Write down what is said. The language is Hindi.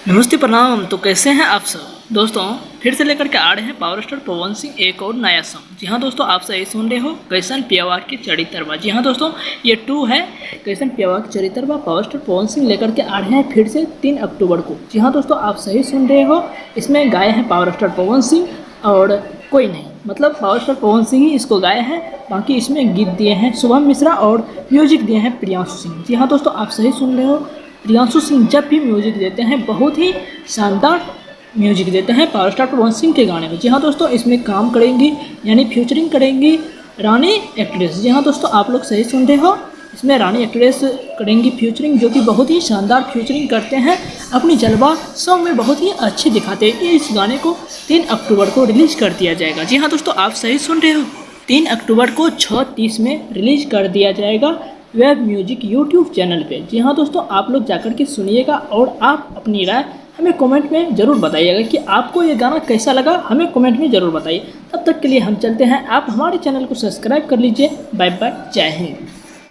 नमस्ते प्रणाम। तो कैसे हैं आप सब दोस्तों। फिर से लेकर के आ रहे हैं पावर स्टार पवन सिंह एक और नया सॉन्ग। जी हाँ दोस्तों, आप सही सुन रहे हो, कैसन पियावा की चरित्रवा। जी हाँ दोस्तों, ये 2 है कैसन पियावा की चरित्रवा। पावर स्टार पवन सिंह लेकर के आ रहे हैं फिर से 3 अक्टूबर को। जी हाँ दोस्तों, आप सही सुन रहे हो, इसमें गाए हैं पावर स्टार पवन सिंह और कोई नहीं, मतलब पावर स्टार पवन सिंह ही इसको गाए हैं। बाकी इसमें गीत दिए हैं शुभम मिश्रा और म्यूजिक दिए हैं प्रियांशु सिंह। जी हाँ दोस्तों, आप सही सुन रहे हो, प्रियांशु सिंह जब भी म्यूजिक देते हैं बहुत ही शानदार म्यूजिक देते हैं पावर स्टार पवन सिंह के गाने में। जी हाँ दोस्तों, इसमें काम करेंगी यानी फ्यूचरिंग करेंगी रानी एक्ट्रेस। जी हाँ दोस्तों, आप लोग सही सुन रहे हो, इसमें रानी एक्ट्रेस करेंगी फ्यूचरिंग, जो कि बहुत ही शानदार फ्यूचरिंग करते हैं। अपनी जलवा सॉन्ग में बहुत ही अच्छे दिखाते हैं। इस गाने को 3 अक्टूबर को रिलीज कर दिया जाएगा। जी हाँ दोस्तों, आप सही सुन रहे हो, 3 अक्टूबर को 6:30 में रिलीज कर दिया जाएगा वेब म्यूजिक यूट्यूब चैनल पे। जी हाँ दोस्तों, आप लोग जाकर के सुनिएगा और आप अपनी राय हमें कमेंट में ज़रूर बताइएगा कि आपको ये गाना कैसा लगा, हमें कमेंट में ज़रूर बताइए। तब तक के लिए हम चलते हैं, आप हमारे चैनल को सब्सक्राइब कर लीजिए। बाय बाय, जय हिंद।